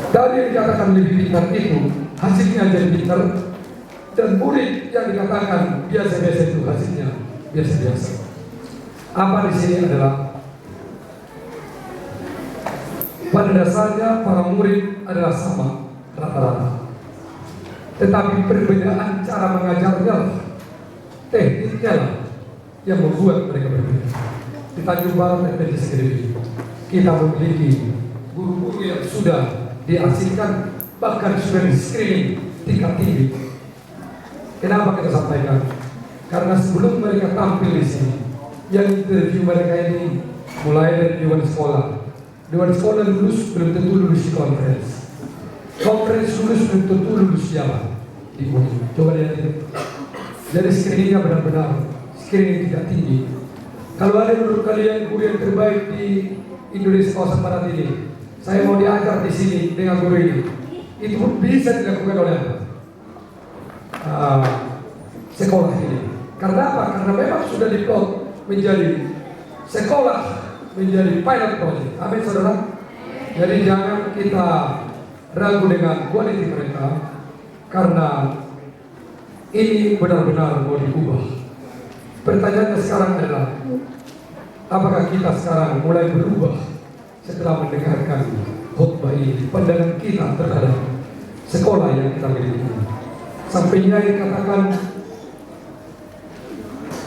Dari yang dikatakan lebih pintar itu, hasilnya jadi pintar. Dan murid yang dikatakan biasa-biasa itu, hasilnya biasa-biasa. Apa di sini adalah, pada dasarnya para murid adalah sama rata-rata, tetapi perbedaan cara mengajarnya, tekniknya lah yang membuat mereka berbeda. Di Tanjung Barat dan di Segede kita memiliki guru-guru yang sudah diasingkan, bahkan sudah di screening tingkat tinggi. Kenapa kita sampaikan? Karena sebelum mereka tampil di sini, yang interview mereka ini mulai dari dewan sekolah. Dewan sekolah lulus belum tentu lulus di conference. Conference lulus belum tentu lulus siapa? Di bumi. Coba lihat itu. Jadi screeningnya benar-benar screening tidak tinggi. Kalau ada menurut kalian guru yang terbaik di Indonesia kawasan barat ini, saya mau diajar di sini dengan guru ini, itu pun bisa dilakukan oleh sekolah ini. Karena apa? Karena memang sudah diplot menjadi sekolah, menjadi pilot project. Amin saudara. Jadi jangan kita ragu dengan kualitas mereka, karena ini benar-benar mau diubah. Pertanyaannya sekarang adalah, apakah kita sekarang mulai berubah setelah mendengarkan khutbah ini, pandangan kita terhadap sekolah yang kita miliki? Sampai Nyai katakan,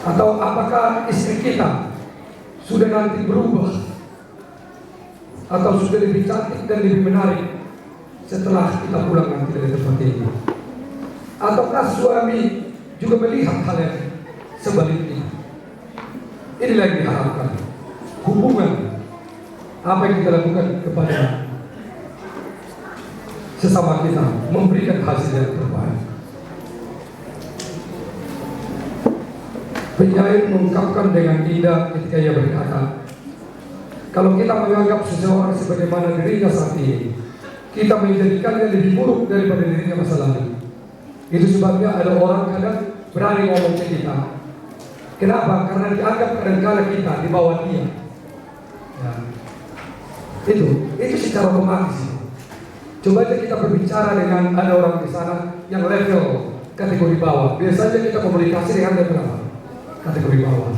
atau apakah istri kita sudah nanti berubah atau sudah lebih cantik dan lebih menarik setelah kita pulang nanti dari tempat ini? Ataukah suami juga melihat hal yang sebaliknya? Inilah yang diharapkan. Hubungan apa yang kita lakukan kepada sesama kita memberikan hasil yang terbaik. Penyair mengungkapkan dengan indah ketika ia berkata, kalau kita menganggap seseorang sebagaimana dirinya saat ini, kita menjadikannya lebih buruk daripada dirinya masa lalu. Itu sebabnya ada orang kadang berani ngomong ke kita. Kenapa? Karena dianggap kadang-kadang kita di bawah dia. Ya. Itu secara otomatis. Coba aja kita berbicara dengan ada orang di sana yang level kategori bawah. Biasanya kita komunikasi dengan level berapa? Kategori bawah.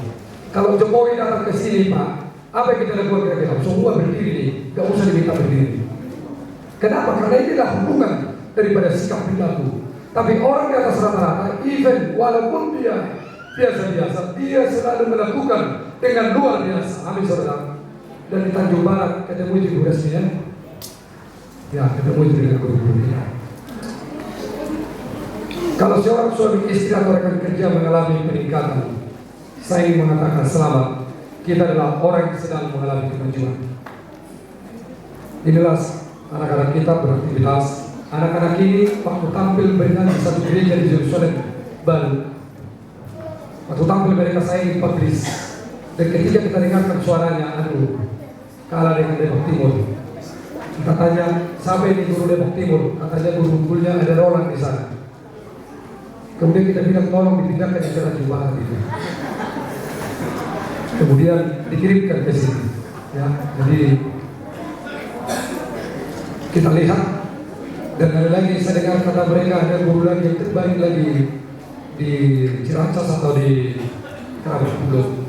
Kalau Jokowi datang ke sini, Pak, apa yang kita lakukan kira-kira? Semua berdiri, gak usah diminta berdiri. Kenapa? Karena inilah hubungan daripada sikap perilaku. Tapi orang di atas rata-rata, even walaupun dia biasa-biasa, dia selalu melakukan dengan luar biasa. Amin saudara. Dan di Tanjung Barat ketemu di guru resminya, ya ketemu dengan guru-guru kita. Kalau seorang suami istri atau rekan kerja mengalami peningkatan, saya ingin mengatakan selamat. Kita adalah orang yang sedang mengalami kemajuan. Inilah anak-anak kita beraktivitas. Anak-anak ini waktu tampil berikan di satu gereja di Yerusalem baru. Waktu tampil mereka saya di Pabris. Dan ketika kita dengarkan suaranya, aduh, kalah dengan Depok Timur. Kita tanya, siapa ini guru Depok Timur? Katanya guru unggulnya ada Roland di sana. Kemudian kita bilang tolong dipindahkan ke Tanjung Barat itu. Kemudian dikirimkan ke sini. Ya, jadi kita lihat, dan ada lagi saya dengar kata mereka ada guru lagi yang terbaik lagi di Ciracas atau di Kerabat Pulau.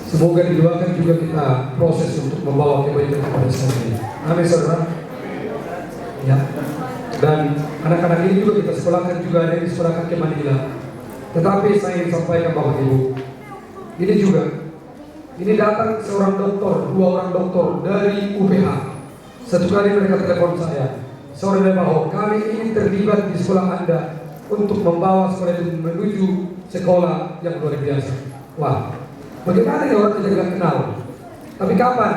Semoga didoakan juga kita proses untuk membawa kebaikan kepada semua ini. Amin saudara. Ya. Dan anak-anak ini juga kita sekolahkan juga ada yang disekolahkan ke Manila. Tetapi saya ingin sampaikan Bapak Ibu, ini juga, ini datang seorang dokter, dua orang dokter dari UPH. Satu kali mereka telepon saya, sore bahwa kami ingin terlibat di sekolah Anda untuk membawa sekolah itu menuju sekolah yang luar biasa. Wah, bagaimana ya orang tidak kenal? Tapi kapan?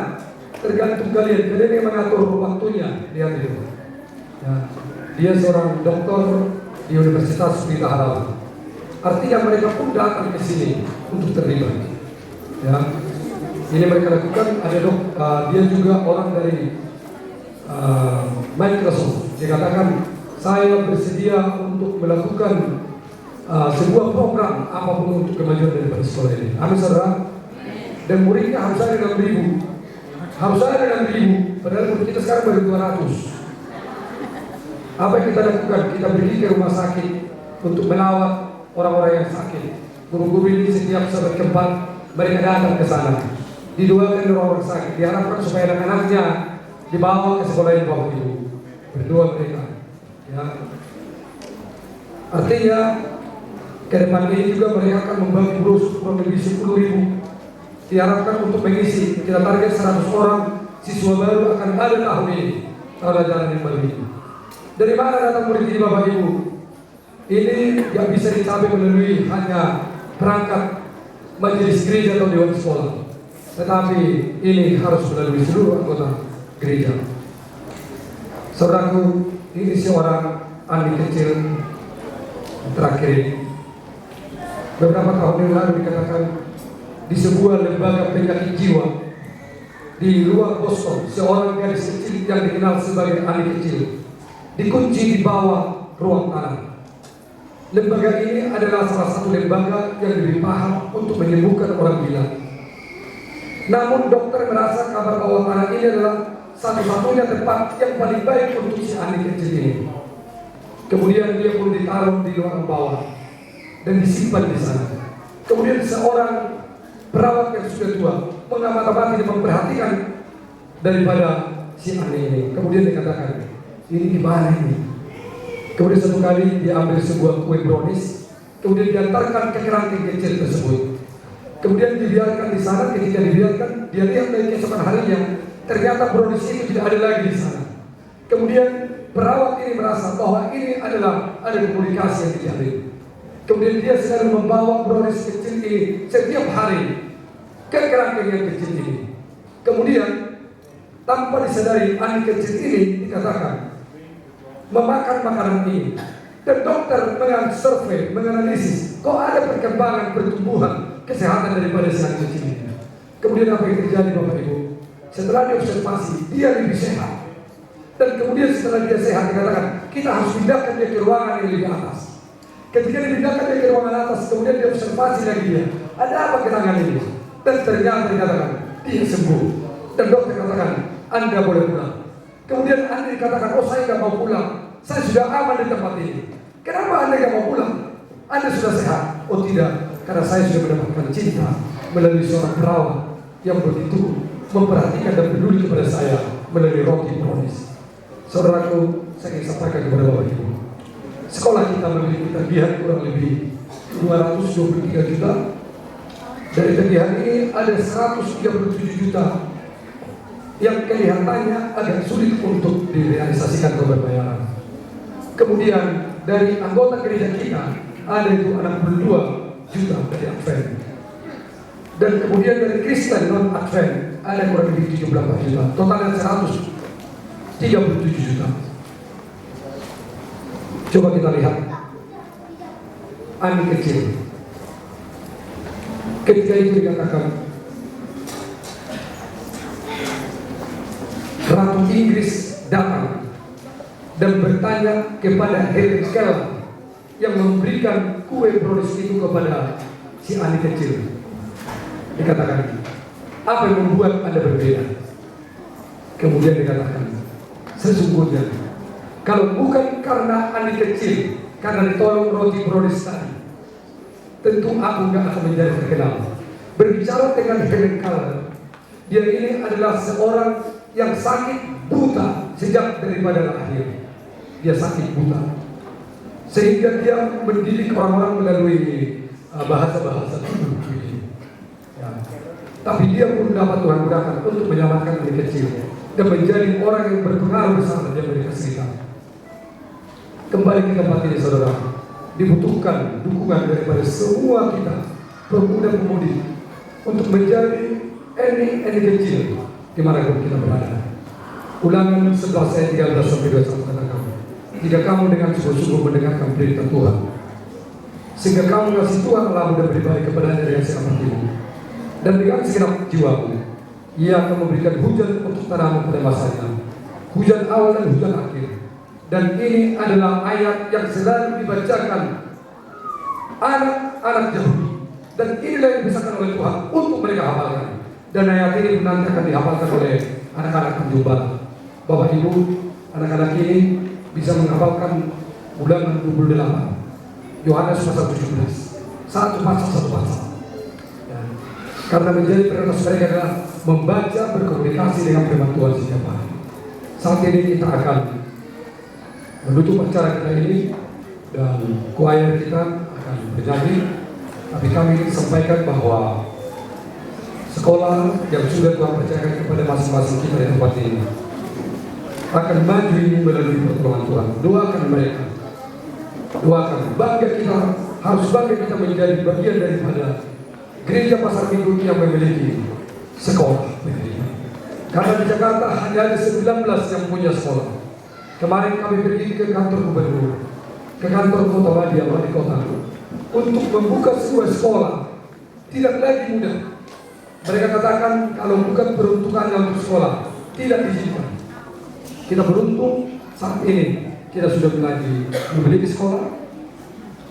Tergantung kalian. Kalian yang mengatur waktunya. Lihat itu. Ya. Dia seorang dokter di Universitas Pelita Harapan. Artinya mereka pun datang ke sini untuk terlibat. Ya. Ini mereka lakukan. Ada dia juga orang dari Microsoft. Dia katakan, saya bersedia untuk melakukan sebuah program apapun untuk kemajuan daripada sekolah ini. Amin saudara. Dan muridnya harus ada 6.000. Harus ada 6.000. Padahal murid kita sekarang baru 200. Apa yang kita lakukan? Kita pergi ke rumah sakit untuk melawat orang-orang yang sakit. Guru-guru ini setiap saat keempat mereka datang ke sana, didoakan orang-orang sakit, diharapkan supaya anak-anaknya dibawa ke sekolah yang Bapak Ibu. Berdoa mereka. Ya. Artinya ke depan ini juga mereka akan membagi brosur kurang lebih 10.000. Diharapkan untuk mengisi, kita target 100 orang siswa baru akan ada tahun ini, tahun ajaran yang baru ini. Dari mana datang murid ini Bapak Ibu? Ini tidak bisa dicapai melalui hanya perangkat majelis gereja atau dewan sekolah, tetapi ini harus melalui seluruh anggota gereja. Saudaraku, ini seorang adik kecil terakhir ini. Beberapa tahun yang lalu dikatakan di sebuah lembaga penyakit jiwa di luar Boston, seorang gadis kecil yang dikenal sebagai adik kecil dikunci di bawah ruang tahanan. Lembaga ini adalah salah satu lembaga yang lebih paham untuk menyembuhkan orang gila. Namun dokter merasa kabar bawah tanah ini adalah satu-satunya tempat yang paling baik untuk si adik kecil ini. Kemudian dia pun ditaruh di ruang bawah dan disimpan di sana. Kemudian seorang perawat yang sudah tua mengamati dan memperhatikan daripada si adik ini. Kemudian dikatakan, ini gimana ini? Kemudian satu kali diambil sebuah kue brownies, kemudian diantarkan ke kerangkeng kecil tersebut. Kemudian dibiarkan di sana. Ketika dibiarkan, dia lihat lagi keesokan harinya, ternyata brownies itu tidak ada lagi di sana. Kemudian perawat ini merasa bahwa ini adalah ada komunikasi yang terjadi. Kemudian dia sedang membawa brownies kecil ini setiap hari ke kerangkeng yang kecil ini. Kemudian tanpa disadari anak kecil ini dikatakan memakan makanan ini, dan dokter survei, menganalisis kok ada perkembangan pertumbuhan kesehatan daripada si anak kecil ini. Kemudian apa yang terjadi Bapak Ibu? Setelah diobservasi, dia lebih sehat. Dan kemudian setelah dia sehat dikatakan kita harus pindahkan dia ke ruangan yang lebih atas. Ketika dipindahkan dia ke ruangan atas, kemudian diobservasi lagi dia, ada apa kenangan ini? Dan ternyata dikatakan dia sembuh. Dan dokter katakan Anda boleh pulang. Kemudian Anda dikatakan, oh saya nggak mau pulang, saya sudah aman di tempat ini. Kenapa Anda nggak mau pulang? Anda sudah sehat. Oh tidak, karena saya sudah mendapatkan cinta melalui seorang perawat yang begitu memperhatikan dan peduli kepada saya melalui roti brownies. Saudaraku, saya ingin sampaikan kepada Bapak Ibu, sekolah kita memiliki tagihan kurang lebih 223 juta. Dari tagihan ini ada 137 juta yang kelihatannya agak sulit untuk direalisasikan pembayaran. Kemudian dari anggota gereja kita ada itu 62 juta dari Advent. Dan kemudian dari Kristen non Advent ada kurang lebih 78 juta. Totalnya 137 juta. Coba kita lihat anak kecil. Ketika itu dikatakan Ratu Inggris datang dan bertanya kepada Helen Keller yang memberikan kue brownies itu kepada si anak kecil. Dikatakan, apa yang membuat Anda berbeda? Kemudian dikatakan, sesungguhnya kalau bukan karena anak kecil, karena ditolong roti brownies tadi, tentu aku nggak akan menjadi terkenal. Berbicara dengan Helen Keller, dia ini adalah seorang yang sakit buta sejak daripada lahir. Dia sakit buta sehingga dia mendidik orang-orang melalui bahasa-bahasa tubuh ya. Tapi dia pun dapat Tuhan gunakan untuk menyelamatkan anak kecil dan menjadi orang yang berpengaruh besar di Amerika Serikat. Kembali ke tempat ini saudara, dibutuhkan dukungan daripada semua kita pemuda-pemudi untuk menjadi anak kecil dimanapun kita berada. Ulangan 11 ayat 13 sampai 21 katakan, jika kamu dengan sungguh-sungguh mendengarkan perintah Tuhan, sehingga kamu kasih Tuhan Allah dan beri baik kepada dengan segenap hatimu dan dengan segenap jiwamu, Ia akan memberikan hujan untuk tanaman pada masanya, hujan awal dan hujan akhir. Dan ini adalah ayat yang selalu dibacakan anak-anak Yahudi, dan inilah yang dibiasakan oleh Tuhan untuk mereka hafalkan. Dan ayat ini nanti akan dihafalkan oleh anak-anak penjumpa. Bapak Ibu, anak-anak ini bisa menghafalkan ulangan 28 Yohanes pasal 17, satu pasal. Ya. Karena menjadi prioritas mereka adalah membaca, berkomunikasi dengan firman Tuhan setiap hari. Saat ini kita akan menutup acara kita ini dan choir kita akan bernyanyi. Tapi kami ingin sampaikan bahwa sekolah yang sudah Tuhan percayakan kepada masing-masing kita di tempat ini akan maju ini melalui pertolongan Tuhan. Doakan mereka, doakan, bangga kita, harus bangga kita menjadi bagian daripada gereja Pasar Minggu yang memiliki sekolah. Karena di Jakarta hanya ada 19 yang punya sekolah. Kemarin kami pergi ke kantor gubernur, ke kantor kota Madia, wali kota, untuk membuka sebuah sekolah. Tidak lagi mudah. Mereka katakan kalau bukan peruntukannya untuk sekolah, tidak diizinkan. Kita beruntung saat ini kita sudah memiliki sekolah,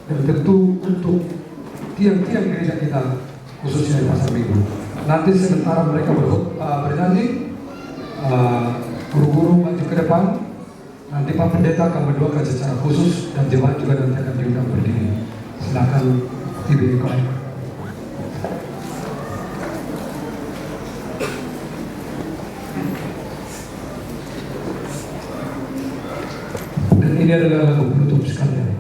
dan tentu untuk tiang-tiang gereja kita khususnya di Pasar Minggu. Nanti sementara mereka bernyanyi, guru-guru maju ke depan. Nanti Pak Pendeta akan mendoakan secara khusus dan jemaat juga nanti akan diundang berdiri. Silakan TBI Kolek. Dan ini adalah lagu penutup sekalian.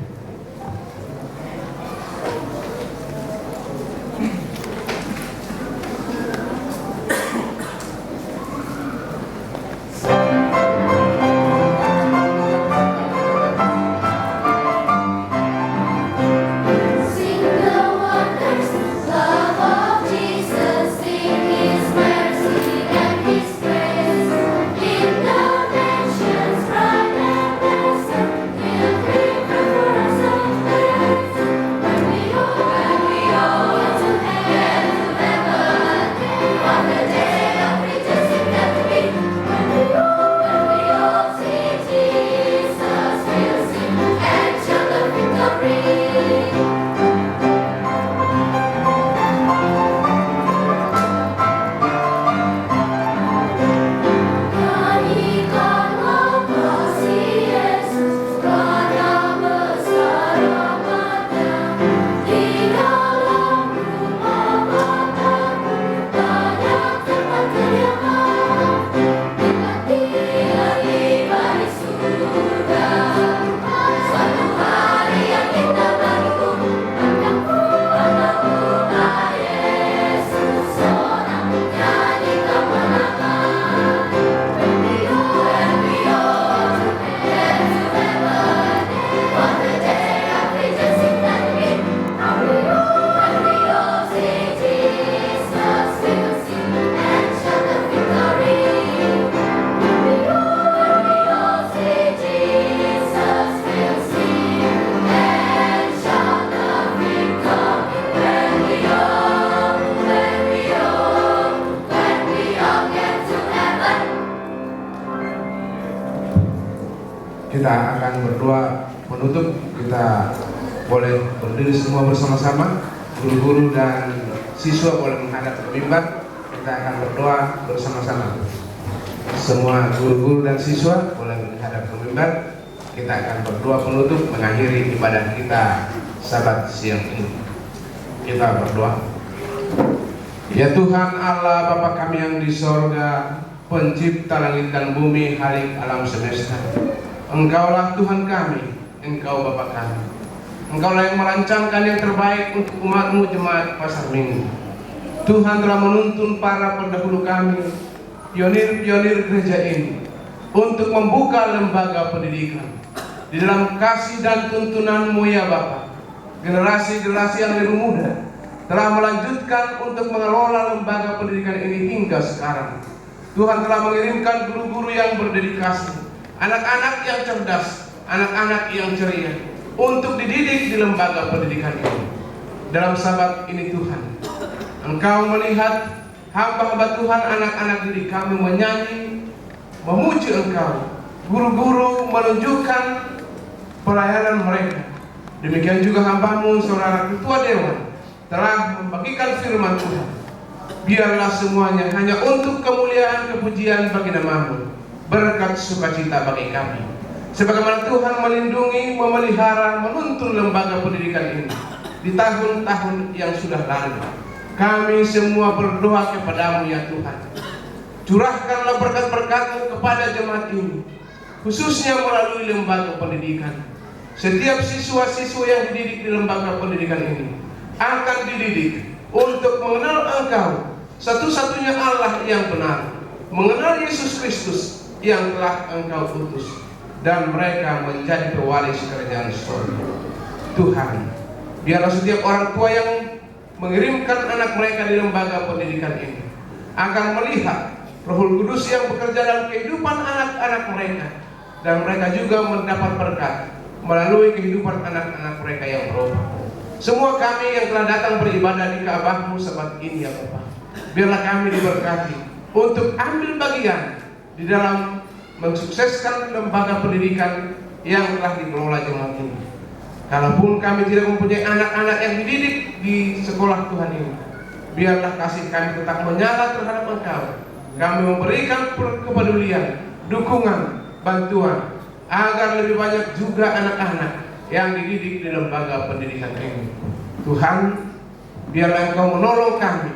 Kita akan berdoa menutup. Kita boleh berdiri semua bersama-sama. Guru-guru dan siswa boleh menghadap ke mimbar. Kita akan berdoa bersama-sama. Semua guru-guru dan siswa boleh menghadap ke mimbar. Kita akan berdoa penutup mengakhiri ibadah kita Sabat siang ini. Kita berdoa. Ya Tuhan Allah Bapa kami yang di sorga, pencipta langit dan bumi, Khalik alam semesta. Engkaulah Tuhan kami, Engkau Bapa kami. Engkaulah yang merancangkan yang terbaik untuk umat-Mu jemaat Pasar Minggu. Tuhan telah menuntun para pendahulu kami, pionir-pionir gereja ini, untuk membuka lembaga pendidikan di dalam kasih dan tuntunan-Mu ya Bapa. Generasi-generasi yang lebih muda telah melanjutkan untuk mengelola lembaga pendidikan ini hingga sekarang. Tuhan telah mengirimkan guru-guru yang berdedikasi, anak-anak yang cerdas, anak-anak yang ceria, untuk dididik di lembaga pendidikan ini. Dalam Sabat ini Tuhan, Engkau melihat hamba-hamba Tuhan, anak-anak didik kami menyanyi, memuji Engkau. Guru-guru menunjukkan pelayanan mereka. Demikian juga hamba-Mu, saudara ketua dewan, telah membagikan firman Tuhan. Biarlah semuanya hanya untuk kemuliaan kepujian bagi nama-Mu, berkat sukacita bagi kami. Sebagaimana Tuhan melindungi, memelihara, menuntun lembaga pendidikan ini di tahun-tahun yang sudah lalu, kami semua berdoa kepadamu ya Tuhan. Curahkanlah berkat-berkat-Mu kepada jemaat ini, khususnya melalui lembaga pendidikan. Setiap siswa-siswa yang dididik di lembaga pendidikan ini akan dididik untuk mengenal Engkau, satu-satunya Allah yang benar, mengenal Yesus Kristus yang telah Engkau utus, dan mereka menjadi pewaris kerajaan surga. Tuhan, biarlah setiap orang tua yang mengirimkan anak mereka di lembaga pendidikan ini akan melihat Roh Kudus yang bekerja dalam kehidupan anak-anak mereka, dan mereka juga mendapat berkat melalui kehidupan anak-anak mereka yang berubah. Semua kami yang telah datang beribadah di Ka'bah-Mu saat ini ya Bapa, biarlah kami diberkati untuk ambil bagian di dalam mensukseskan lembaga pendidikan yang telah dikelola jemaat ini. Kalaupun kami tidak mempunyai anak-anak yang dididik di sekolah Tuhan ini, biarlah kasih kami tetap menyala terhadap Engkau. Kami memberikan kepedulian, dukungan, bantuan, agar lebih banyak juga anak-anak yang dididik di lembaga pendidikan ini. Tuhan, biarlah Engkau menolong kami